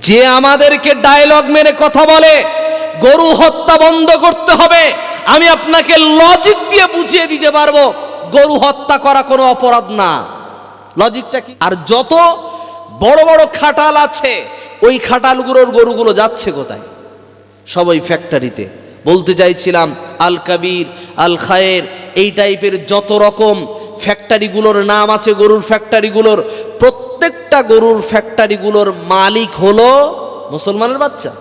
যে আমাদেরকে ডায়লগ মেরে কথা বলে গরু হত্যা বন্ধ করতে হবে, আমি আপনাকে লজিক দিয়ে বুঝিয়ে দিতে পারবো গরু হত্যা করা কোনো অপরাধ না। লজিকটা কি? আর যত বড় বড় খাটাল আছে ওই খাটালগুলোর গরুগুলো যাচ্ছে কোথায়? সব ওই ফ্যাক্টরিতে। বলতে চাইছিলাম আল কাবির, আল খায়ের, এই টাইপের যত রকম ফ্যাক্টরিগুলোর নাম আছে গরুর ফ্যাক্টরিগুলোর, প্রত্যেকটা গরুর ফ্যাক্টরিগুলোর মালিক হলো মুসলমানের বাচ্চা।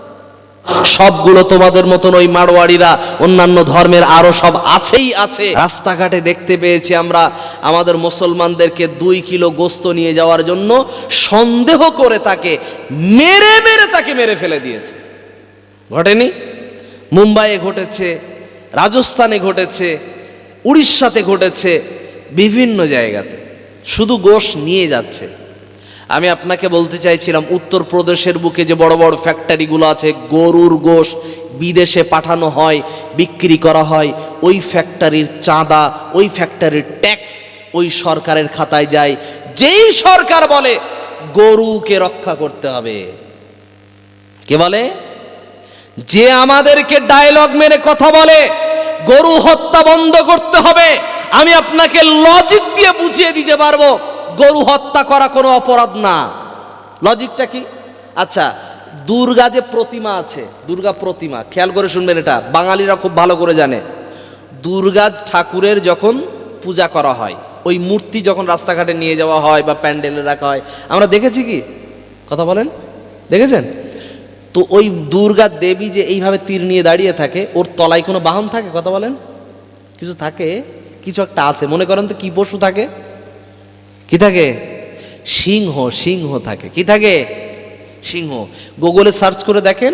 সবগুলো তোমাদের মতন ওই মারওয়াড়িরা, অন্যান্য ধর্মের আরো সব আছেই আছে। রাস্তাঘাটে দেখতে পেয়েছি আমরা আমাদের মুসলমানদেরকে 2 কিলো গোস্ত নিয়ে যাওয়ার জন্য সন্দেহ করে তাকে মেরে ফেলে দিয়েছে। ঘটেনি? মুম্বাইয়ে ঘটেছে, রাজস্থানে ঘটেছে, উড়িষ্যাতে ঘটেছে, বিভিন্ন জায়গাতে শুধু গোশ নিয়ে যাচ্ছে। আমি আপনাকে বলতে চাইছিলাম উত্তরপ্রদেশের বুকে যে বড় বড় ফ্যাক্টরিগুলো আছে, গরুর গোশ বিদেশে পাঠানো হয়, বিক্রি করা হয়, ওই ফ্যাক্টরির চাঁদা, ওই ফ্যাক্টরির ট্যাক্স ওই সরকারের খাতায় যায়। যেই সরকার বলে গরুকে রক্ষা করতে হবে, কে বলে? যে আমাদেরকে ডায়লগ মেরে কথা বলে গরু হত্যা বন্ধ করতে হবে, আমি আপনাকে লজিক দিয়ে বুঝিয়ে দিতে পারবো গরু হত্যা করা কোনো অপরাধ না। লজিকটা কি? আচ্ছা, দুর্গা যে প্রতিমা আছে, দুর্গা প্রতিমা, খেয়াল করে শুনবেন, এটা বাঙালিরা খুব ভালো করে জানে। দুর্গা ঠাকুরের যখন পূজা করা হয়, ওই মূর্তি যখন রাস্তাঘাটে নিয়ে যাওয়া হয় বা প্যান্ডেলে রাখা হয়, আমরা দেখেছি কি? কথা বলেন, দেখেছেন তো? ওই দুর্গা দেবী যে এইভাবে তীর নিয়ে দাঁড়িয়ে থাকে, ওর তলায় কোনো বাহন থাকে? কথা বলেন, কিছু থাকে, কিছু একটা আছে। মনে করেন তো কি পশু থাকে? কি থাকে? সিংহ। সিংহ থাকে। কি থাকে? সিংহ। গুগলে সার্চ করে দেখেন,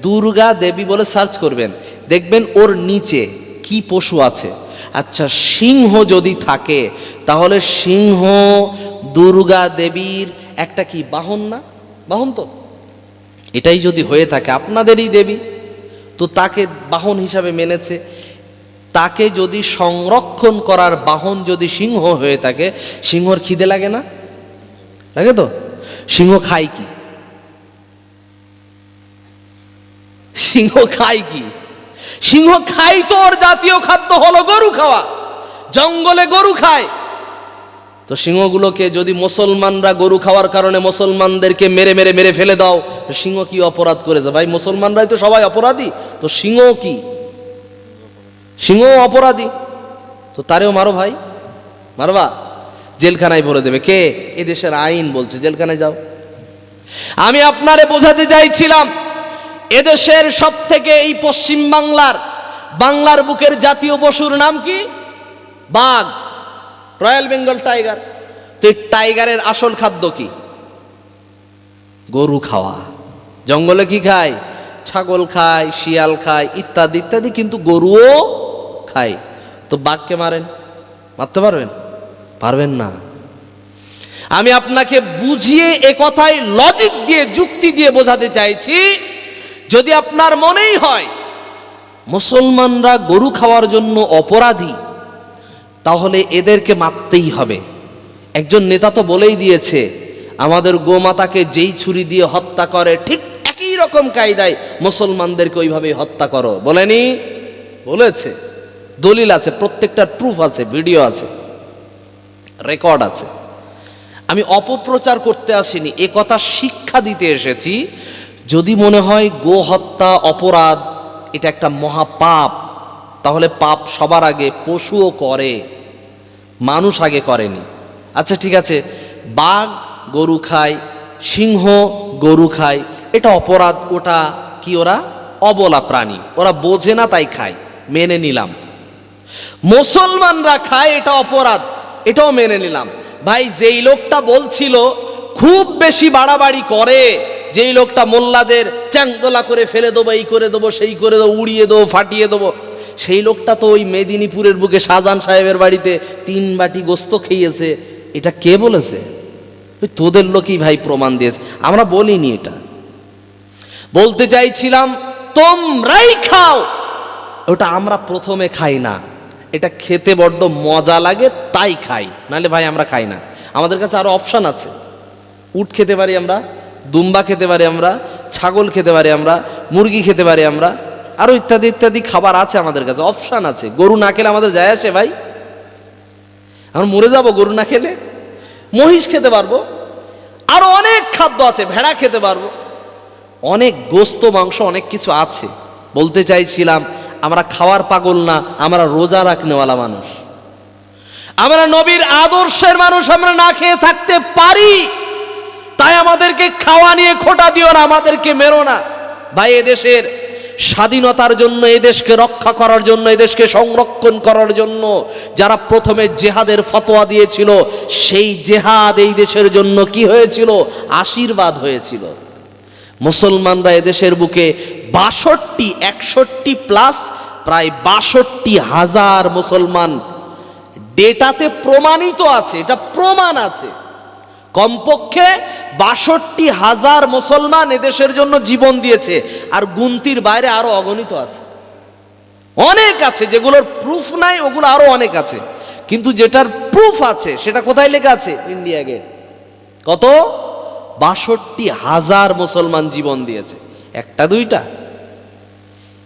দুর্গা দেবী বলে সার্চ করবেন, দেখবেন ওর নিচে কি পশু আছে। আচ্ছা, সিংহ যদি থাকে তাহলে সিংহ দুর্গা দেবীর একটা কি বাহন না? বাহন তো। এটাই যদি হয়ে থাকে আপনাদেরই দেবী, তো তাকে বাহন হিসাবে মেনেছে। তাকে যদি সংরক্ষণ করার বাহন যদি সিংহ হয়ে থাকে, সিংহর খিদে লাগে না? লাগে তো? সিংহ খায় কি? সিংহ খায় কি? সিংহ খায় তো, ওর জাতীয় খাদ্য হলো গরু খাওয়া, জঙ্গলে গরু খায়। তো সিংহগুলোকে যদি মুসলমানরা গরু খাওয়ার কারণে মুসলমানদেরকে মেরে ফেলে দাও, সিংহ কি অপরাধ করেছে? ভাই মুসলমানরাই তো সবাই অপরাধী, তো সিংহ কি? সিংহ অপরাধী, তো তারেও মারো ভাই, মারবা? জেলখানায় ভরে দেবে কে? এদেশের আইন বলছে জেলখানায় যাও। আমি আপনারে বোঝাতে চাইছিলাম, এদেশের সব থেকে এই পশ্চিম বাংলার বুকের জাতীয় পশুর নাম কি? বাঘ, রয়্যাল বেঙ্গল টাইগার। তো এই টাইগারের আসল খাদ্য কি? গরু খাওয়া। জঙ্গলে কি খায়? ছাগল খায়, শিয়াল খায়, ইত্যাদি ইত্যাদি, কিন্তু গরুও খায়। তো বাঘকে মারেন, মারতে পারবেন? পারবেন না। আমি আপনাকে বুঝিয়ে এ কথাই লজিক দিয়ে, যুক্তি দিয়ে বোঝাতে চাইছি, যদি আপনার মনেই হয় মুসলমানরা গরু খাওয়ার জন্য অপরাধী, তাহলে এদেরকে মারতেই হবে। একজন নেতা তো বলেই দিয়েছে, আমাদের গোমাতাকে যেই ছুরি দিয়ে হত্যা করে ঠিক একই রকম কায়দায় মুসলমানদেরকে ওইভাবেই হত্যা করো। বলেনি? বলেছে। দলিল আছে, প্রত্যেকটার প্রুফ আছে, ভিডিও আছে, রেকর্ড আছে। আমি অপপ্রচার করতে আসিনি, এ কথা শিক্ষা দিতে এসেছি। যদি মনে হয় গো হত্যা অপরাধ, এটা একটা মহাপাপ, তাহলে পাপ সবার আগে পশুও করে, মানুষ আগে করেনি। আচ্ছা ঠিক আছে, বাঘ গরু খায়, সিংহ গরু খায়, এটা অপরাধ। ওটা কি? ওরা অবলা প্রাণী, ওরা বোঝে না তাই খায়, মেনে নিলাম। মুসলমানরা খায়, এটা অপরাধ, এটাও মেনে নিলাম। ভাই যেই লোকটা বলছিল খুব বেশি বাড়াবাড়ি করে, যেই লোকটা মোল্লাদের চ্যাংদোলা করে ফেলে দেবো, এই করে দেবো, সেই করে দেবো, উড়িয়ে দেবো, ফাটিয়ে দেবো, সেই লোকটা তো ওই মেদিনীপুরের বুকে শাহজাহান সাহেবের বাড়িতে 3 বাটি গোস্ত খেয়েছে। এটা কে বলেছে? ওই তোদের লোকই ভাই প্রমাণ দিয়েছে, আমরা বলিনি। এটা বলতে চাইছিলাম তোমরাই খাও, ওটা আমরা প্রথমে খাই না। এটা খেতে বড্ড মজা লাগে তাই খাই, নাহলে ভাই আমরা খাই না। আমাদের কাছে আরো অপশন আছে, উট খেতে পারি আমরা, দুম্বা খেতে পারি আমরা, ছাগল খেতে পারি আমরা, মুরগি খেতে পারি আমরা, আরো ইত্যাদি ইত্যাদি খাবার আছে আমাদের কাছে, অপশান আছে। গরু না খেলে আমাদের যায় আসে ভাই? আমরা মরে যাব গরু না খেলে? মহিষ খেতে পারবো, আরো অনেক খাদ্য আছে, ভেড়া খেতে পারবো, অনেক গোস্ত মাংস অনেক কিছু আছে। বলতে চাইছিলাম আমরা খাওয়ার পাগল না, আমরা রোজা রাখনেওয়ালা মানুষ, আমরা নবীর আদর্শের মানুষ, আমরা না খেয়ে থাকতে পারি। তাই আমাদেরকে খাওয়া নিয়ে খোঁটা দিও না, আমাদেরকে মেরো না ভাই। এদেশের স্বাধীনতার জন্য, এদেশকে রক্ষা করার জন্য, এদেশকে সংরক্ষণ করার জন্য যারা প্রথমে জেহাদের ফতোয়া দিয়েছিল, সেই জেহাদ এই দেশের জন্য কি হয়েছিল? আশীর্বাদ হয়েছিল। মুসলমানরা এদেশের বুকে 61 প্লাস প্রায় 62,000 মুসলমান, ডেটাতে প্রমাণিত আছে, এটা প্রমাণ আছে, কমপক্ষে 62,000 মুসলমান এদেশের জন্য জীবন দিয়েছে। আর গুনতির বাইরে আরো অগণিত আছে, অনেক আছে, যেগুলোর প্রুফ নাই ওগুলো আরো অনেক আছে। কিন্তু যেটার প্রুফ আছে সেটা কোথায় লেখা আছে? India Gate. কত? 62,000 মুসলমান জীবন দিয়েছে, একটা দুইটা।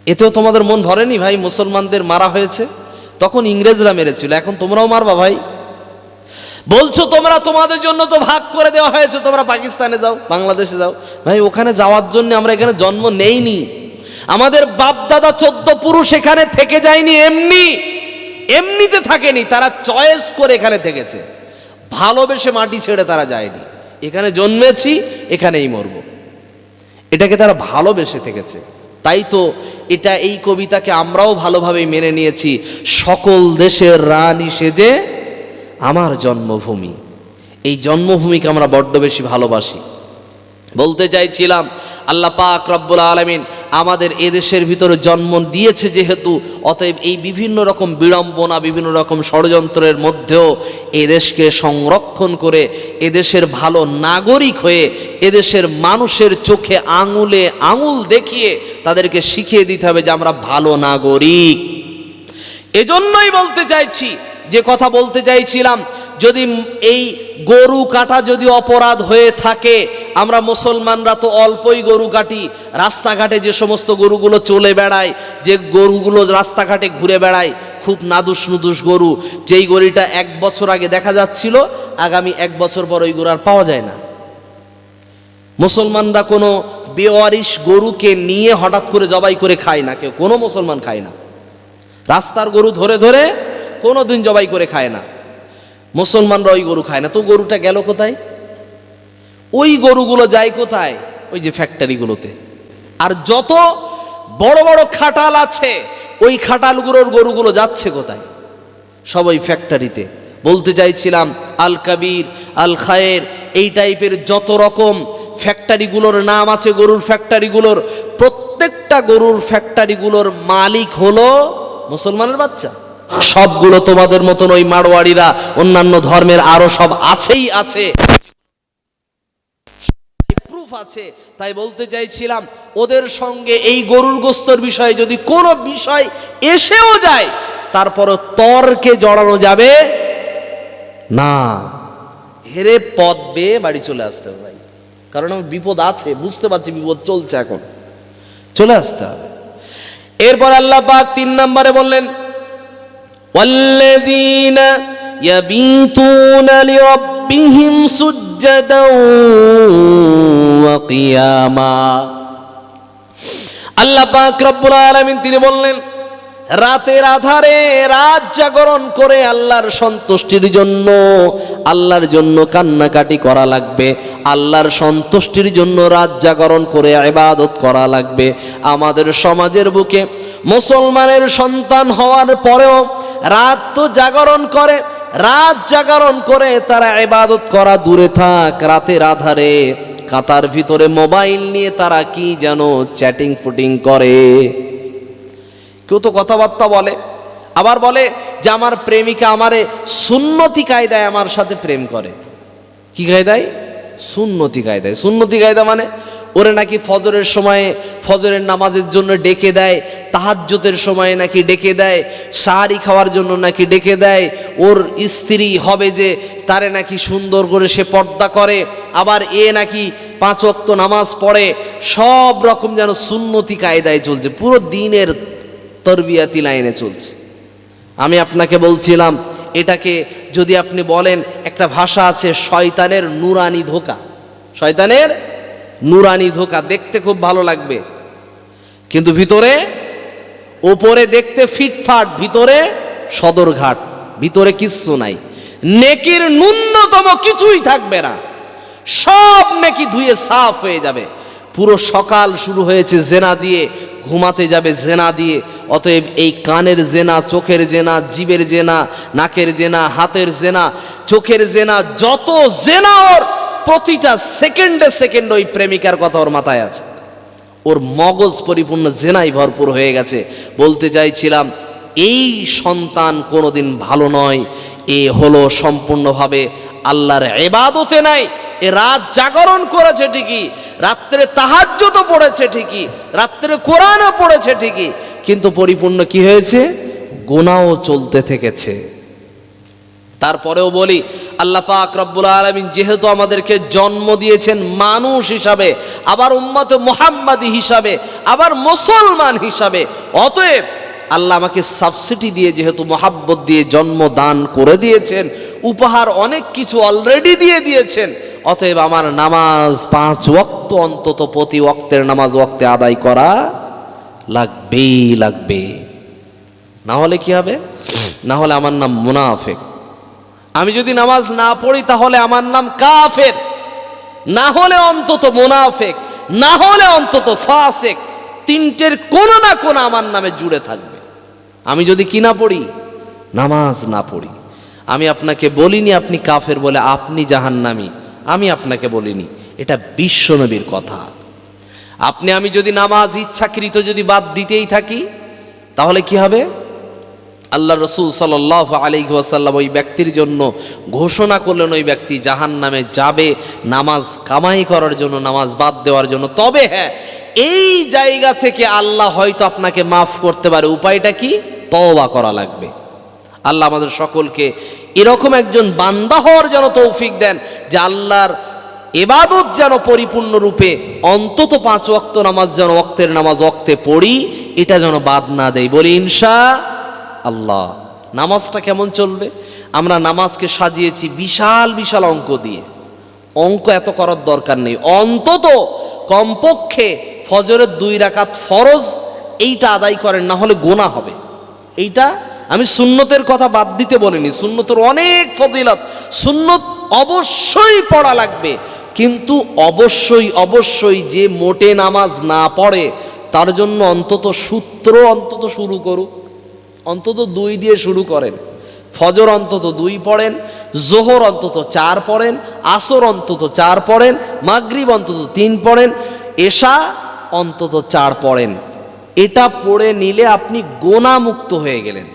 এতেও তোমাদের মন ভরেনি ভাই? মুসলমানদের মারা হয়েছে, তখন ইংরেজরা মেরেছিল, এখন তোমরাও মারবা ভাই? বলছো তোমরা, তোমাদের জন্য তো ভাগ করে দেওয়া হয়েছে, তোমরা পাকিস্তানে যাও, বাংলাদেশে যাও। ভাই ওখানে যাওয়ার জন্য আমরা এখানে জন্ম নেইনি, আমাদের বাপ দাদা 14 পুরুষ এখানে থেকে যায়নি, এমনিতে থাকেনি, তারা চয়েস করে এখানে থেকেছে, ভালোবেসে মাটি ছেড়ে তারা যায়নি। এখানে জন্মেছি, এখানেই মরবো, এটাকে তারা ভালোবেসে থেকেছে। তাই তো এটা, এই কবিতাকে আমরাও ভালোভাবে মেনে নিয়েছি। সকল দেশের রানী সেজে আমার জন্মভূমি, এই জন্মভূমিকে আমরা বড্ড বেশি ভালোবাসি। বলতে চাইছিলাম আল্লাহ পাক রব্বুল আলামিন আমাদের এদেশের ভিতরে জন্ম দিয়েছে যেহেতু, অতএব এই বিভিন্ন রকম বিড়ম্বনা, বিভিন্ন রকম ষড়যন্ত্রের মধ্যেও এদেশকে সংরক্ষণ করে এদেশের ভালো নাগরিক হয়ে এদেশের মানুষের চোখে আঙুলে আঙুল দেখিয়ে তাদেরকে শিখিয়ে দিতে হবে যে আমরা ভালো নাগরিক। এজন্যই বলতে চাইছি, যে কথা বলতে চাইছিলাম, যদি এই গরু কাটা যদি অপরাধ হয়ে থাকে, আমরা মুসলমানরা তো অল্পই গরু কাটি, রাস্তাঘাটে যে সমস্ত গরুগুলো চলে বেড়ায়, যে গরুগুলো রাস্তাঘাটে ঘুরে বেড়ায়, খুব নাদুস নুদুস গরু, যেই গরুটা 1 বছর আগে দেখা যাচ্ছিল, আগামী 1 বছর পর ওই গরু আর পাওয়া যায় না। মুসলমানরা কোনো বেওয়ারিশ গরুকে নিয়ে হঠাৎ করে জবাই করে খায় না, কেউ, কোনো মুসলমান খায় না। রাস্তার গরু ধরে ধরে কোনোদিন জবাই করে খায় না, মুসলমানরা ওই গরু খায় না। তো গরুটা গেল কোথায়? ওই গরুগুলো যায় কোথায়? ওই যে ফ্যাক্টরিগুলোতে। আর যত বড় বড় খাটাল আছে, ওই খাটালগুলোর গরুগুলো যাচ্ছে কোথায়? সব ওই ফ্যাক্টরিতে। বলতে চাইছিলাম আল কাবির, আল খায়ের, এই টাইপের যত রকম ফ্যাক্টরিগুলোর নাম আছে, গরুর ফ্যাক্টরিগুলোর, প্রত্যেকটা গরুর ফ্যাক্টরিগুলোর মালিক হলো মুসলমানের বাচ্চা। সবগুলো তোমাদের মতন ওই মারওয়াড়িরা, অন্যান্য ধর্মের আরো সব আছেই আছে, প্রুফ আছে। তাই বলতে চাইছিলাম ওদের সঙ্গে এই গরুর গোস্তর বিষয়ে যদি কোনো বিষয় এসেও যায়, তারপরও তর্কে জড়ানো যাবে না, হেরে পথ বেয়ে বাড়ি চলে আসতে হবে ভাই। কারণ আমার বিপদ আছে, বুঝতে পারছি বিপদ চলছে, এখন চলে আসতে হবে। এরপর আল্লাহ পাক 3 নম্বরে বললেন, والذين يبيتون لربهم سجدا وقياما। আল্লাহ পাক রব্বুল আলামিন তিনি বললেন, রাতের আধারে রাত জাগরণ করে আল্লাহর সন্তুষ্টির জন্য, আল্লাহর জন্য কান্নাকাটি করা লাগবে, আল্লাহর সন্তুষ্টির জন্য রাত জাগরণ করে ইবাদত করা লাগবে। আমাদের সমাজের বুকে মুসলমানের সন্তান হওয়ার পরেও রাত তো জাগরণ করে, রাত জাগরণ করে তারা ইবাদত করা দূরে থাক, রাতের আধারে কাতার ভিতরে মোবাইল নিয়ে তারা কি যেন চ্যাটিং ফুটিং করে। কেউ তো কথাবার্তা বলে, আবার বলে যে আমার প্রেমিকা আমারে সুন্নতি কায়দায় আমার সাথে প্রেম করে। কি কায়দায়? সুন্নতি কায়দায়। সুন্নতি কায়দা মানে ওরে নাকি ফজরের সময়ে ফজরের নামাজের জন্য ডেকে দেয়, তাহাজ্জুদের সময়ে নাকি ডেকে দেয়, সাহারি খাওয়ার জন্য নাকি ডেকে দেয়, ওর স্ত্রী হবে যে তারে নাকি সুন্দর করে সে পর্দা করে, আবার এ নাকি 5 ওয়াক্ত নামাজ পড়ে, সব রকম যেন সুন্নতি কায়দায় চলছে, পুরো দিনের তরবিয়াতি লাইনে চলছে। আমি আপনাকে বলছিলাম এটাকে যদি আপনি বলেন, একটা ভাষা আছে শয়তানের নুরানি ধোঁকা, শয়তানের নুরানি ধোঁকা, দেখতে খুব ভালো লাগবে কিন্তু ভিতরে, ওপরে দেখতে ফিটফাট, ভিতরে সদরঘাট, ভিতরে কিচ্ছু নাই, নেকির ন্যূনতম কিছুই থাকবে না, সব নেকি ধুয়ে সাফ হয়ে যাবে। পুরো সকাল শুরু হয়েছে জেনা দিয়ে, ঘুমাতে যাবে জেনা দিয়ে। অতএব এই কানের জেনা, চোখের জেনা, জিভের জেনা, নাকের জেনা, হাতের জেনা, চোখের জেনা, যত জেনা ওর প্রতিটা সেকেন্ডে সেকেন্ড ওই প্রেমিকার কথা ওর মাথায় আছে, ওর মগজ পরিপূর্ণ জেনাই ভরপুর হয়ে গেছে। বলতে চাইছিলাম এই সন্তান কোনোদিন ভালো নয়, এ হলো সম্পূর্ণভাবে আল্লাহর ইবাদতে নাই। এ রাত জাগরণ করেছে ঠিকই, রাত্রে তাহাজ্জুদও পড়েছে ঠিকই, রাত্রে কোরআনও পড়েছে ঠিকই, কিন্তু পরিপূর্ণ কি হয়েছে? গুনাহও চলতে থেকেছে। তারপরেও বলি, আল্লাহ পাক রব্বুল আলামিন যেহেতু আমাদেরকে জন্ম দিয়েছেন মানুষ হিসাবে, আবার উম্মতে মুহাম্মাদি হিসাবে, আবার মুসলমান হিসাবে, অতএব আল্লাহ আমাকে সাবসিডি দিয়ে যেহেতু মহাব্বত দিয়ে জন্ম দান করে দিয়েছেন, উপহার অনেক কিছু অলরেডি দিয়ে দিয়েছেন, অতএব আমার নামাজ 5 ওয়াক্ত অন্তত প্রতি ওয়াক্তের নামাজ ওয়াক্তে আদায় করা লাগবেই লাগবে। না হলে কি হবে? না হলে আমার নাম মুনাফিক। আমি যদি নামাজ না পড়ি তাহলে আমার নাম কাফের, না হলে অন্তত মুনাফিক, না হলে অন্তত ফাসিক। তিনটের কোনো না কোনো আমার নামে জুড়ে থাকবে। আমি যদি কি না পড়ি, নামাজ না পড়ি, আমি আপনাকে বলিনি আপনি কাফের বলে আপনি জাহান্নামী, আমি আপনাকে বলিনি, এটা বিশ্বনবীর কথা। আমি যদি নামাজ ইচ্ছাকৃত যদি বাদ দিতেই থাকি তাহলে কি হবে? আল্লাহ রসুল সাল্লাল্লাহু আলাইহি ওয়াসাল্লাম ওই ব্যক্তির জন্য ঘোষণা করলেন ওই ব্যক্তি জাহান্নামে যাবে নামাজ কামাই করার জন্য, নামাজ বাদ দেওয়ার জন্য। তবে হ্যাঁ, এই জায়গা থেকে আল্লাহ হয়তো আপনাকে মাফ করতে পারে। উপায়টা কি? তওবা করা লাগবে। আল্লাহ আমাদের সকলকে এরকম একজন বান্দা হওয়ার যেন তৌফিক দেন যে আল্লাহর ইবাদত যেন পরিপূর্ণ রূপে অন্তত 5 ওয়াক্ত নামাজ যেন ওয়াক্তের নামাজ ওয়াক্তে পড়ি, এটা যেন বাদ না দেয়। বলি ইনশাআল্লাহ। নামাজটা কেমন চলবে? আমরা নামাজকে সাজিয়েছি বিশাল বিশাল অঙ্ক দিয়ে। অঙ্ক এত করার দরকার নেই, অন্তত কমপক্ষে ফজরের 2 রাকাত ফরজ এইটা আদায় করেন, না হলে গোনা হবে। এইটা আমি সুন্নতের কথা বাদ দিতে বলিনি, সুন্নতের অনেক ফজিলত, সুন্নত অবশ্যই পড়া লাগবে, কিন্তু অবশ্যই অবশ্যই যে মোটে নামাজ না পড়ে তার জন্য অন্তত সূত্র অন্তত শুরু করুক, অন্তত 2 দিয়ে শুরু করেন। ফজর অন্তত 2 পড়েন, জোহর অন্তত 4 পড়েন, আসর অন্তত 4 পড়েন, মাগরিব অন্তত 3 পড়েন, এশা অন্তত 4 পড়েন। এটা পড়ে নিলে আপনি গোনামুক্ত হয়ে গেলেন,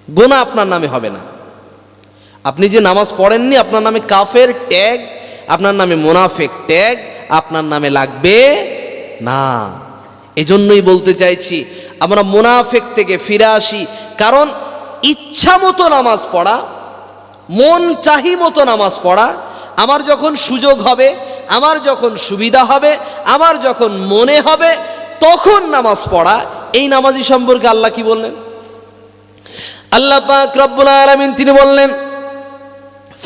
গোনা আপনার নামে হবে না। আপনি যে নামাজ পড়েননি আপনার নামে কাফের ট্যাগ, আপনার নামে মুনাফিক ট্যাগ আপনার নামে লাগবে না। এজন্যই বলতে চাইছি আমরা মুনাফিক থেকে ফিরে আসি। কারণ ইচ্ছা মতো নামাজ পড়া, মন চাহি মতো নামাজ পড়া, আমার যখন সুযোগ হবে, আমার যখন সুবিধা হবে, আমার যখন মনে হবে তখন নামাজ পড়া, এই নামাজি সম্পর্কে আল্লাহ কি বললেন? আল্লাহ পাক রব্বুল আলামিন তিনি বললেন,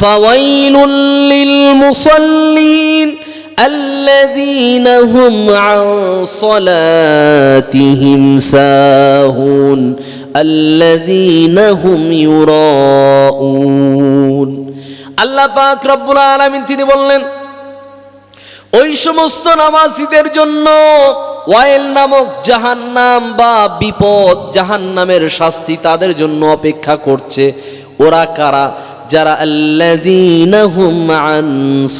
ফাওয়াইলুল লিল মুসাল্লিন আল্লাযীনা হুম আন সালাতিহিম সাহুন আল্লাযীনা হুম ইউরাউন। আল্লাহ পাক রব্বুল আলামিন তিনি বললেন, ওই সমস্ত নামাজীদের জন্য ওয়াইল নামক জাহান্নাম বা বিপদ, জাহান্নামের শাস্তি তাদের জন্য অপেক্ষা করছে। ওরা কারা? যারা আল্লাযীনা হুম আন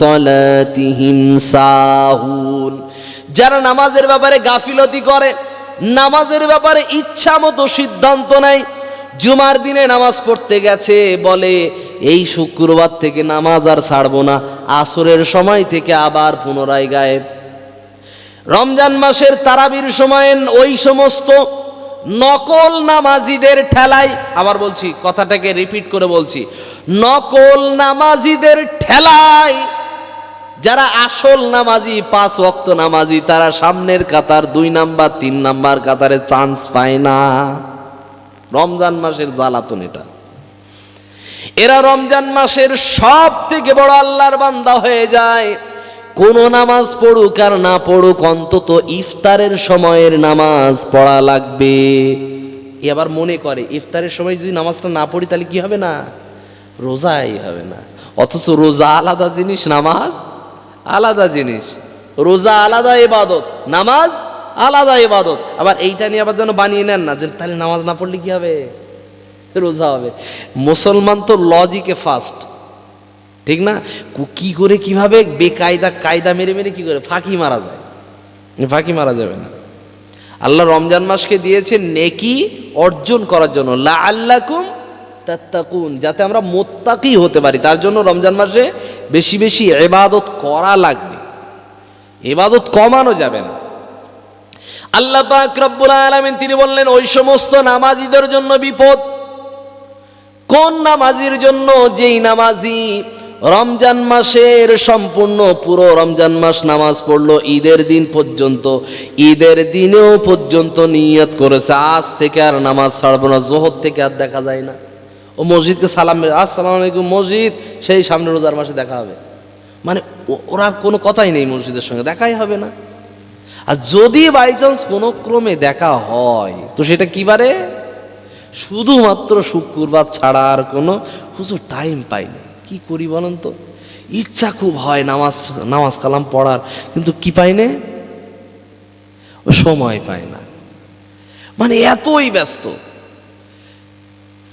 সালাতিহিম সাহুন, যারা নামাজের ব্যাপারে গাফিলতি করে, নামাজের ব্যাপারে ইচ্ছা মতো সিদ্ধান্ত নেয়। জুমার দিনে নামাজ পড়তে গেছে, বলে এই শুক্রবার থেকে নামাজ আর ছাড়বো না, আসরের সময় থেকে আবার পুনরায় গায়েব। রমজান মাসের তারাবির সময় ওই সমস্ত নকল নামাজিদের ঠেলায়, আবার বলছি কথাটাকে রিপিট করে বলছি, নকল নামাজিদের ঠেলায় যারা আসল নামাজি, 5 ওয়াক্ত নামাজি, তারা সামনের কাতার 2 নাম্বার 3 নাম্বার কাতারে চান্স পায় না। রমজান মাসের জ্বালাতন এটা। এরা রমজান মাসের সব থেকে বড় আল্লাহর বান্দা হয়ে যায়। কোন নামাজ পড়ুক আর না পড়ুক, অন্তত ইফতারের সময়ের নামাজ পড়া লাগবে। এবার মনে করে ইফতারের সময় যদি নামাজটা না পড়ি তাহলে কি হবে না? রোজাই হবে না। অথচ রোজা আলাদা জিনিস, নামাজ আলাদা জিনিস। রোজা আলাদা ইবাদত, নামাজ আলাদা ইবাদত। আবার এইটা নিয়ে আবার যেন বানিয়ে নেন না যে তাহলে নামাজ না পড়লে কি হবে? রোজা হবে। মুসলমান তো লজিকে ফার্স্ট, ঠিক না? কি করে কিভাবে বেকায়দা কায়দা মেরে মেরে কি করে ফাঁকি মারা যায়? ফাঁকি মারা যাবে না। আল্লাহ রমজান মাসকে দিয়েছে নেকি অর্জন করার জন্য, লাআল্লাকুম তাত্তাকুন, যাতে আমরা মুত্তাকি হতে পারি। তার জন্য রমজান মাসে বেশি বেশি ইবাদত করা লাগবে, ইবাদত কমানো যাবে না। আল্লাহ পাক রব্বুল আলামিন তিনি বললেন ওই সমস্ত নামাজীদের জন্য বিপদ। কোন নামাজির জন্য? যেই নামাজি রমজান মাসের সম্পূর্ণ পুরো রমজান মাস নামাজ পড়লো ঈদের দিন পর্যন্ত, ঈদের দিনেও পর্যন্ত নিয়ত করেছে আজ থেকে আর নামাজ ছাড়বো না, জোহর থেকে আর দেখা যায় না। ও মসজিদকে সালাম, আসসালামু আলাইকুম মসজিদ, সেই সামনে রোজার মাসে দেখা হবে। মানে ওরা কোনো কথাই নেই, মসজিদের সঙ্গে দেখাই হবে না। আর যদি বাই চান্স কোনো ক্রমে দেখা হয় তো সেটা কি বারে? শুধুমাত্র শুক্রবার ছাড়া আর কোনো হুজুর টাইম পাইনি। কি করি বলেন তো? ইচ্ছা খুব হয় নামাজ কালাম পড়ার, কিন্তু কি পাইনে? সময় পায় না। মানে এতই ব্যস্ত,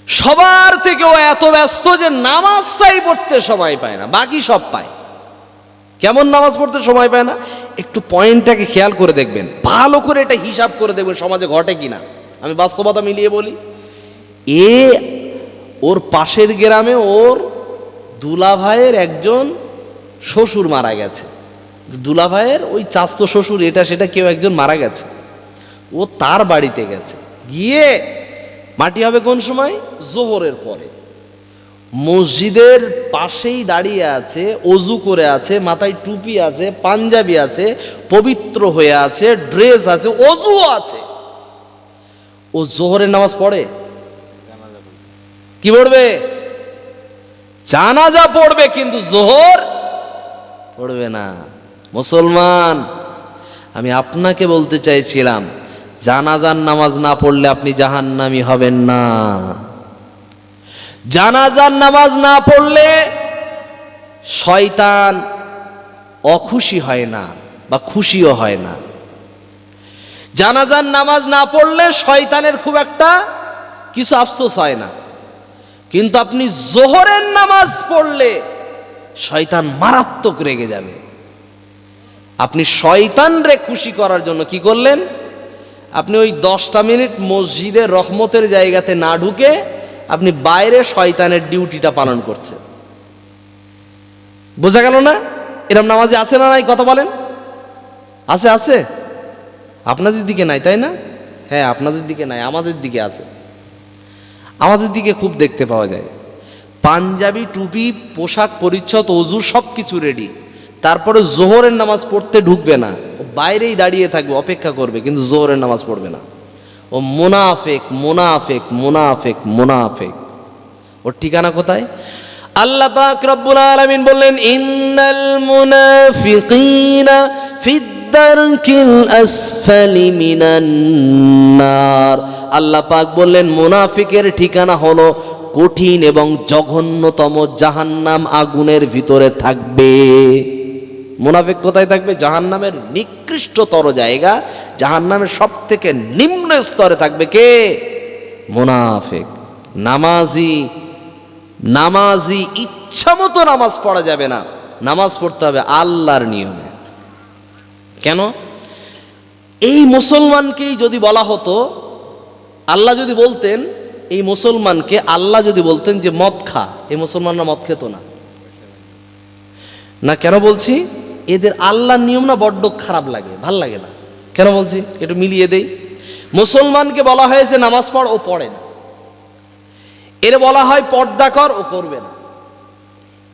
সবার থেকেও এত ব্যস্ত যে নামাজটাই পড়তে সময় পায় না, বাকি সব পায়। কেমন নামাজ পড়তে সময় পায় না? একটু পয়েন্টটাকে খেয়াল করে দেখবেন, ভালো করে এটা হিসাব করে দেখবেন সমাজে ঘটে কিনা। আমি বাস্তবতা মিলিয়ে বলি। ওর পাশের গ্রামে ওর দুলাভাইয়ের একজন শ্বশুর মারা গেছে। দুলাভাইয়ের ওই চাস্তো শ্বশুর এটা সেটা কেউ একজন মারা গেছে। ও তার বাড়িতে গেছে, গিয়ে মাটি হবে কোন সময়? জোহরের পরে। মসজিদের পাশেই দাঁড়িয়ে আছে, অজু করে আছে, মাথায় টুপি আছে, পাঞ্জাবি আছে, পবিত্র হয়ে আছে, ড্রেস আছে, অজু আছে। ও জোহরের নামাজ পড়ে? কি পড়বে? জানাজা পড়বে, কিন্তু জোহর পড়বে না। মুসলমান, আমি আপনাকে বলতে চাইছিলাম জানাজার নামাজ না পড়লে আপনি জাহান্নামী হবেন না। জানাজার নামাজ না পড়লে শয়তান অখুশি হয় না বা খুশিও হয় না। জানাজার নামাজ না পড়লে শয়তানের খুব একটা কিছু আফসোস হয় না। কিন্তু আপনি জোহরের নামাজ পড়লে শয়তান মারাত্মক রেগে যাবে। আপনি শয়তানরে খুশি করার জন্য কি করলেন? আপনি ওই 10টা মিনিট মসজিদের রহমতের জায়গাতে না ঢুকে আপনি বাইরে শয়তানের ডিউটিটা পালন করছেন। বোঝা গেল না? এরকম নামাজে আছে না নাই? কথা বলেন। আছে? আছে আপনাদের দিকে নাই, তাই না? হ্যাঁ, আপনাদের দিকে নাই, আমাদের দিকে আছে। আমাদের দিকে খুব দেখতে পাওয়া যায়। পাঞ্জাবি, টুপি, পোশাক পরিচ্ছদ, অজু সব কিছু রেডি, তারপরে জোহরের নামাজ পড়তে ঢুকবে না, ও বাইরেই দাঁড়িয়ে থাকবে, অপেক্ষা করবে, কিন্তু জোহরের নামাজ পড়বে না। ও মুনাফিক, মুনাফিক, মুনাফিক, মুনাফিক। ওর ঠিকানা কোথায়? আল্লাহ পাক রব্বুল আলামিন বললেন ইন্নাল মুনাফিকিনা ফিদ দারকিল আসফালি মিনান নার। আল্লাহ পাক বললেন মুনাফিকের ঠিকানা হলো কঠিন এবং জঘন্যতম জাহান্নাম আগুনের ভিতরে থাকবে। মুনাফিক কোথায় থাকবে? জাহান্নামের নিকৃষ্টতর জায়গা, জাহান্নামের সব থেকে নিম্ন স্তরে থাকবে কে? মুনাফিক। নামাজি, নামাজি ইচ্ছা মতো নামাজ পড়া যাবে না, নামাজ পড়তে হবে আল্লাহর নিয়মে। কেন? এই মুসলমানকেই যদি বলা হতো, আল্লাহ যদি বলতেন এই মুসলমানকে, আল্লাহ যদি বলতেন যে মদ খা, এই মুসলমানরা মদ খেত না। না কেন বলছি? এদের আল্লাহর নিয়ম না বড্ড খারাপ লাগে, ভাল লাগে না। কেন বলছি একটু মিলিয়ে দেই। মুসলমানকে বলা হয়েছে নামাজ পড়, ও পড়ে না। এর বলা হয় পর্দা কর, ও করবে না।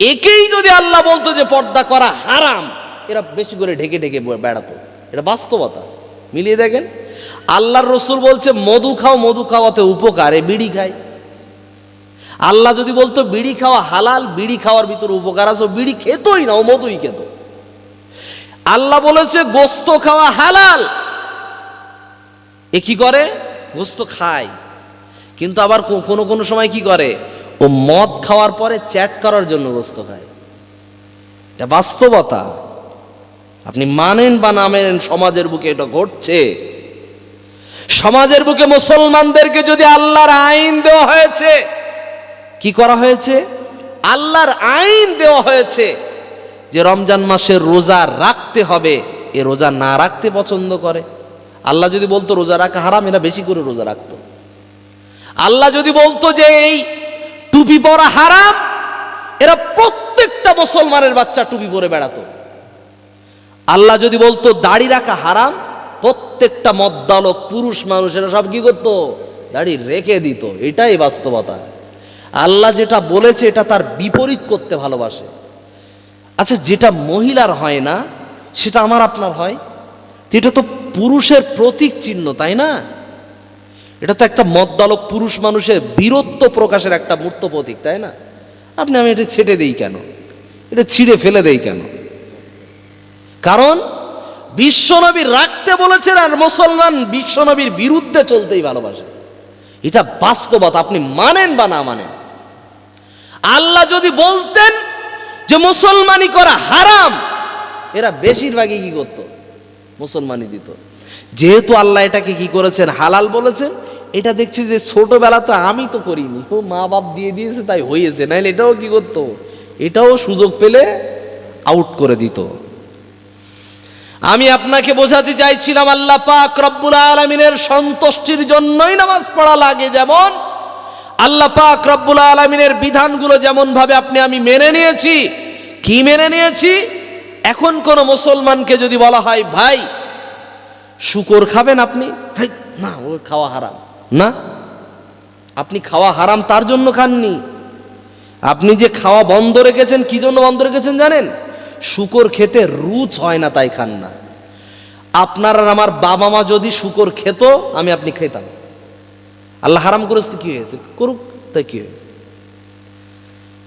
একেই যদি আল্লাহ বলতো যে পর্দা করা হারাম, এরা বেশি করে ঢেকে ঢেকে বেড়াতো। এটা বাস্তবতা, মিলিয়ে দেখেন। আল্লাহর রসুল বলছে মধু খাও, মধু খাওয়াতে উপকার, এ বিড়ি খায়। আল্লাহ যদি বলতো বিড়ি খাওয়া হালাল, বিড়ি খাওয়ার ভিতরে উপকার আছে, বিড়ি খেতই না, ও মধুই খেত। আল্লাহ বলেছে গোস্ত খাওয়া হালাল, এ কি করে? গোস্ত খায়। কিন্তু আবার কোনো কোনো সময় কি করে? ও মদ খাওয়ার পরে চ্যাট করার জন্য গোস্ত খায়। এটা বাস্তবতা, আপনি মানেন বা না মানেন, সমাজের বুকে এটা ঘটছে। সমাজের বুকে মুসলমানদেরকে যদি আল্লাহর আইন দেওয়া হয়েছে, কি করা হয়েছে? আল্লাহর আইন দেওয়া হয়েছে যে রমজান মাসের রোজা রাখতে হবে, এ রোজা না রাখতে পছন্দ করে। আল্লাহ যদি বলতো রোজা রাখা হারাম, এরা বেশি করে রোজা রাখতো। আল্লাহ যদি বলতো যে এই টুপি পরা হারাম, এরা প্রত্যেকটা মুসলমানের বাচ্চা টুপি পরে বেড়াতো। আল্লাহ যদি বলতো দাড়ি রাখা হারাম, প্রত্যেকটা মদ্দালক পুরুষ মানুষ এরা সব কি করতো? দাড়ি রেখে দিত। এটাই বাস্তবতা। আল্লাহ যেটা বলেছে এটা তার বিপরীত করতে ভালোবাসে। আচ্ছা, যেটা মহিলার হয় না সেটা আমার আপনার হয়, এটা তো পুরুষের প্রতীক চিহ্ন, তাই না? এটা তো একটা মদ্দালক পুরুষ মানুষের বীরত্ব প্রকাশের একটা মূর্ত প্রতীক, তাই না? আমি এটা ছেড়ে দেই কেন? এটা ছিঁড়ে ফেলে দেই কেন? কারণ বিশ্বনবী রাখতে বলেছেন, আর মুসলমান বিশ্বনবীর বিরুদ্ধে চলতেই ভালোবাসে। এটা বাস্তবতা, আপনি মানেন বা না মানেন। আল্লাহ যদি বলতেন যে মুসলমানি করা হারাম, এরা বেশিরভাগই কি করত? মুসলমানি দিত। যেহেতু আল্লাহ এটাকে কি করেছেন? হালাল বলেছেন। এটা দেখছি যে ছোটবেলা তো আমি তো করিনি, ও মা বাপ দিয়ে দিয়েছে তাই হয়েছে, নাইলে এটাও কি করতো? এটাও সুযোগ পেলে আউট করে দিত। আমি আপনাকে বোঝাতে চাইছিলাম আল্লাহ পাক রব্বুল আলামিনের সন্তুষ্টির জন্যই নামাজ পড়া লাগে। যেমন আল্লাহ পাক রব্বুল আলামিনের বিধানগুলো যেমন ভাবে আপনি আমি মেনে নিয়েছি। কি মেনে নিয়েছি? এখন কোন মুসলমানকে যদি বলা হয় ভাই শুকর খাবেন, আপনি না, ও খাওয়া হারাম না, আপনি খাওয়া হারাম তার জন্য খাননি। আপনি যে খাওয়া বন্ধ রেখেছেন, কি জন্য বন্ধ রেখেছেন জানেন? শুকর খেতে রুচ হয় না তাই খান না। আপনার আর আমার বাবা মা যদি শুকর খেত, আমি আপনি খেতাম। আল্লাহ হারাম করেছে তো কি হয়েছে? করুক, তাই কি হয়েছে?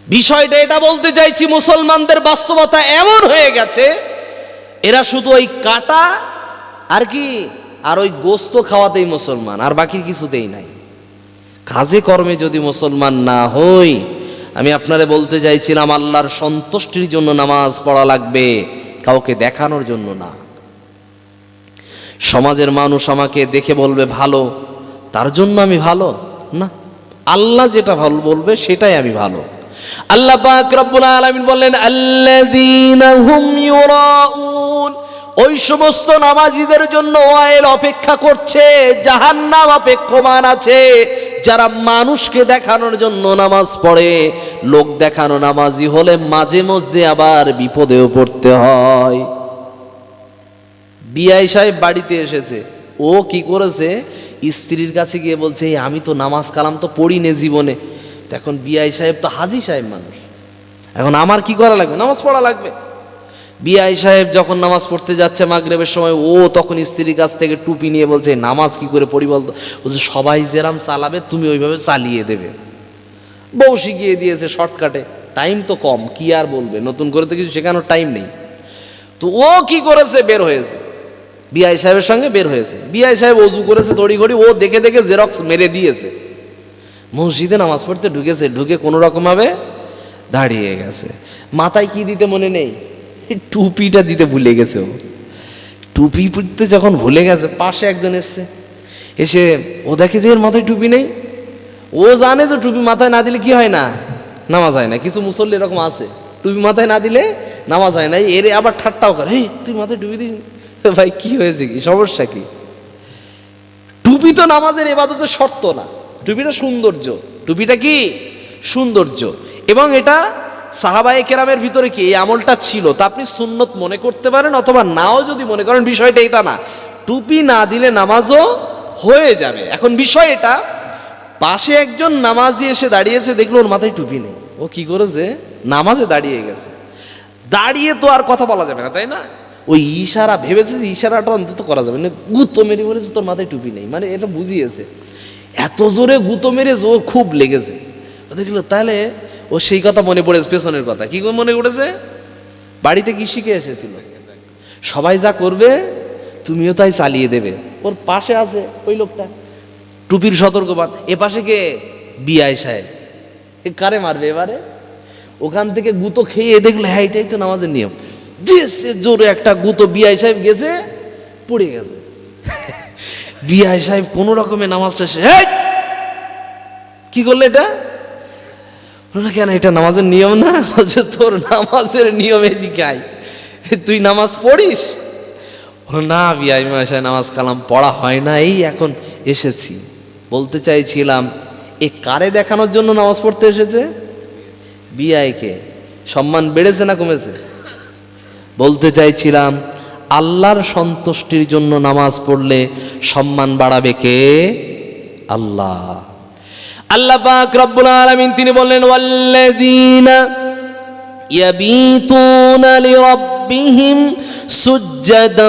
বিষয়টা এটা বলতে চাইছি, মুসলমানদের বাস্তবতা এমন হয়ে গেছে, এরা শুধু ওই কাটা আর কি আর ওই গোস্ত খাওয়াতেই মুসলমান, আর বাকি কিছুতেই নাই। কাজে কর্মে যদি মুসলমান না হই, আমি আপনারে বলতে চাইছিলাম আল্লাহর সন্তুষ্টির জন্য নামাজ পড়া লাগবে, কাউকে দেখানোর জন্য না। সমাজের মানুষ আমাকে দেখে বলবে ভালো, তার জন্য আমি ভালো না। আল্লাহ যেটা ভালো বলবে সেটাই আমি ভালো। আল্লাহ পাক রব্বুল আলামিন বললেন আল্লাযীনা হুম ইউরাউন, ওই সমস্ত নামাজীদের জন্য ওয়াইল অপেক্ষা করছে, জাহান্নাম অপেক্ষমান আছে, যারা মানুষকে দেখানোর জন্য নামাজ পড়ে। লোক দেখানো নামাজি হলে মাঝে মধ্যে আবার বিপদেও পড়তে হয়। বিআই সাহেব বাড়িতে এসেছে, ও কি করেছে? স্ত্রীর কাছে গিয়ে বলছে আমি তো নামাজ কালাম তো পড়ি নে জীবনে। এখন বিআই সাহেব তো হাজি সাহেব মানুষ, এখন আমার কি করা লাগবে? নামাজ পড়া লাগবে। বিআই সাহেব যখন নামাজ পড়তে যাচ্ছে মাগরিবের সময়, ও তখন স্ত্রীর কাছ থেকে টুপি নিয়ে বলছে নামাজ কি করে পড়ি বলতো? বলছে সবাই যেরাম চালাবে তুমি ওইভাবে চালিয়ে দেবে। বউ শিখিয়ে দিয়েছে শর্টকাটে, টাইম তো কম, কি আর বলবে, নতুন করে তো কিছু শেখানোর টাইম নেই। তো ও কি করেছে? বের হয়েছে, বিআই সাহেবের সঙ্গে বের হয়েছে। বিআই সাহেব অজু করেছে তড়িঘড়ি, ও দেখে দেখে জেরক্স মেরে দিয়েছে। মসজিদে নামাজ পড়তে ঢুকেছে, ঢুকে কোনো রকম ভাবে দাঁড়িয়ে গেছে। মাথায় কি দিতে মনে নেই, টুপিটা দিতে ভুলে গেছে। ও টুপি পড়তে যখন ভুলে গেছে, পাশে একজন এসছে, এসে ও দেখে যে এর মাথায় টুপি নেই। ও জানে যে টুপি মাথায় না দিলে কি হয় না, নামাজ হয় না। কিছু মুসল্লি এরকম আছে, টুপি মাথায় না দিলে নামাজ হয় না। এর আবার ঠাট্টাও করে, এই তুই মাথায় টুপি দিস। ভাই কি হয়েছে, কি সমস্যা কি? টুপি তো নামাজের ইবাদতের শর্ত না, টুপিটা সৌন্দর্য। টুপিটা কি? সৌন্দর্য। এবং এটা সাহাবায়ে কেরামের ভিতরে কি এই আমলটা ছিল, তা আপনি সুন্নত মনে করতে পারেন অথবা নাও যদি মনে করেন, বিষয়টা এটা না। টুপি না দিলে নামাজও হয়ে যাবে। এখন বিষয় এটা, পাশে একজন নামাজি এসে দাঁড়িয়েছে, দেখলো ওর মাথায় টুপি নেই। ও কি করেছে, নামাজে দাঁড়িয়ে গেছে। দাঁড়িয়ে তো আর কথা বলা যাবে না, তাই না? ওই ইশারা ভেবেছে যে ইশারাটা অন্তত করা যাবে না, গুতো মেরে বলেছে তোর মাথায় টুপি নেই, মানে এটা বুঝিয়েছে। এত জোরে গুতো মেরেছে, ও খুব লেগেছে। ও দেখলো, তাহলে ও সেই কথা মনে পড়েছে, পেছনের কথা। কি মনে পড়েছে? বাড়িতে কি শিখে এসেছিল, সবাই যা করবে তুমিও তাই চালিয়ে দেবে। ওর পাশে আছে ওই লোকটা, টুপির সতর্কবান। এ পাশে কে? বিআই সাহেব। কারে মারবে এবারে? ওখান থেকে গুতো খেয়ে দেখলো, হ্যাঁ এটাই তো নামাজের নিয়ম। দিয়েছে জোরে একটা গুতো, বিআই সাহেব গেছে, পড়ে গেছে। বিআই সাহেব কোন রকমে নামাজটা কি করলে, এটা কেন, এটা নামাজের নিয়ম না? বলছে তোর নামাজের নিয়ম এদিকে আয়, তুই নামাজ পড়িস? না বিআই মশাই, নামাজ কালাম পড়া হয় না, এই এখন এসেছি। বলতে চাইছিলাম, এ কারে দেখানোর জন্য নামাজ পড়তে এসেছে? বিআইকে। সম্মান বেড়েছে না কমেছে? বলতে চাইছিলাম, আল্লাহর সন্তুষ্টির জন্য নামাজ পড়লে সম্মান বাড়াবে কে? আল্লাহ। আল্লাহ পাক রব্বুল আলামিন তিনি বললেন, ওয়াল্লাযীনা ইয়াবিতুনা লিরাব্বিহিম সুজদান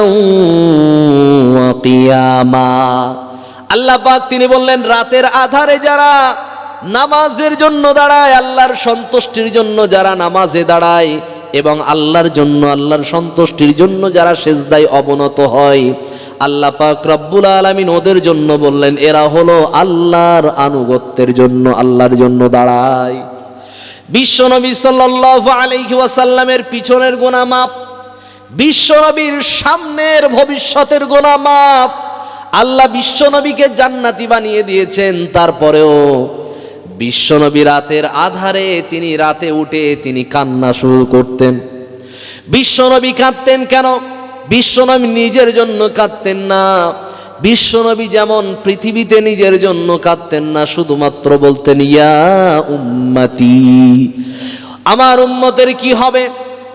ওয়া কিয়ামা। আল্লাহ পাক তিনি বললেন, রাতের আধারে যারা নামাজের জন্য দাঁড়ায়, আল্লাহর সন্তুষ্টির জন্য যারা নামাজে দাঁড়ায়, এবং আল্লাহর জন্য, আল্লাহর সন্তুষ্টির জন্য যারা সিজদায় অবনত হয়, আল্লাহ পাক রব্বুল আলামিন ওদের জন্য বললেন, এরা হলো আল্লাহর আনুগত্যের জন্য, আল্লাহর জন্য দাঁড়ায়। বিশ্বনবী সাল্লাল্লাহু আলাইহি ওয়াসাল্লামের পিছনের গুনাহ মাফ, বিশ্বনবীর সামনের ভবিষ্যতের গুনাহ মাফ। আল্লাহ বিশ্বনবীকে জান্নাতি বানিয়ে দিয়েছেন। তারপরেও বিশ্বনবী রাতের আধারে, তিনি রাতে উঠে তিনি কান্না শুরু করতেন। বিশ্বনবী কাঁদতেন কেন? বিশ্বনবী নিজের জন্য কাঁদতেন না। বিশ্বনবী যেমন পৃথিবীতে নিজের জন্য কাঁদতেন না, শুধুমাত্র বলতেন, ইয়া উম্মতি, আমার উম্মতের কি হবে।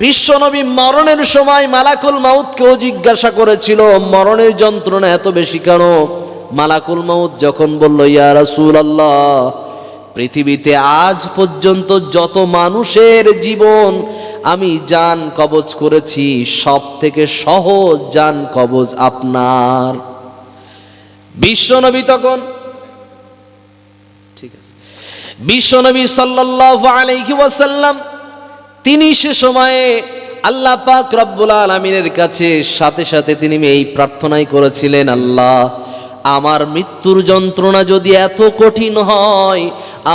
বিশ্বনবী মরণের সময় মালাকুল মাউতকেও জিজ্ঞাসা করেছিল, মরণের যন্ত্রণা এত বেশি কেন? মালাকুল মাউত যখন বলল, ইয়া রাসূলুল্লাহ, পৃথিবীতে আজ পর্যন্ত যত মানুষের জীবন আমি জান কবজ করেছি, সব থেকে সহজ জান কবজ আপনার। বিশ্বনবী তখন, ঠিক আছে, বিশ্বনবী সাল্লাল্লাহু আলাইহি ওয়াসাল্লাম তিনি সে সময়ে আল্লাহ পাক রব্বুল আলামিনের কাছে সাথে সাথে তিনি এই প্রার্থনাই করেছিলেন, আল্লাহ, আমার মৃত্যুর যন্ত্রণা যদি এত কঠিন হয়,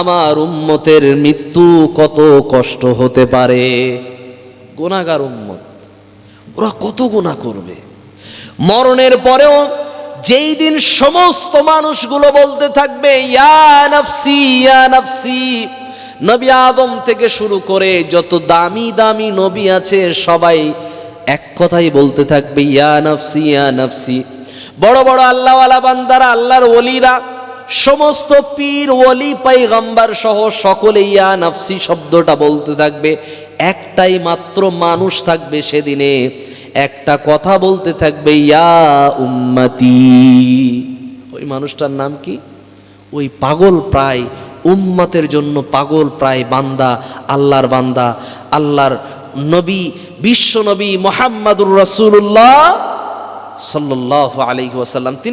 আমার উম্মতের মৃত্যু কত কষ্ট হতে পারে। গুনাহগার উম্মত, ওরা কত গুনাহ করবে। মরণের পরেও যেই দিন সমস্ত মানুষগুলো বলতে থাকবে, ইয়া নাফসি ইয়া নাফসি, নবী আদম থেকে শুরু করে যত দামি দামি নবী আছে সবাই এক কথাই বলতে থাকবে, ইয়া নাফসি ইয়া নাফসি। বড় বড় আল্লাহওয়ালা বান্দারা, আল্লাহর ওলিরা, সমস্ত পীর ওলি পয়গম্বর সহ সকলে ইয়া নাফসি শব্দটা বলতে থাকবে। একটাই মাত্র মানুষ থাকবে সেদিনে, একটা কথা বলতে থাকবে, ইয়া উম্মতি। ওই মানুষটার নাম কি? ওই পাগল প্রায় উম্মতের জন্য পাগল প্রায় বান্দা, আল্লাহর বান্দা, আল্লাহর নবী, বিশ্ব নবী মুহাম্মাদুর রাসূলুল্লাহ সাল্লাল্লাহু আলাইহি ওয়াসাল্লাম।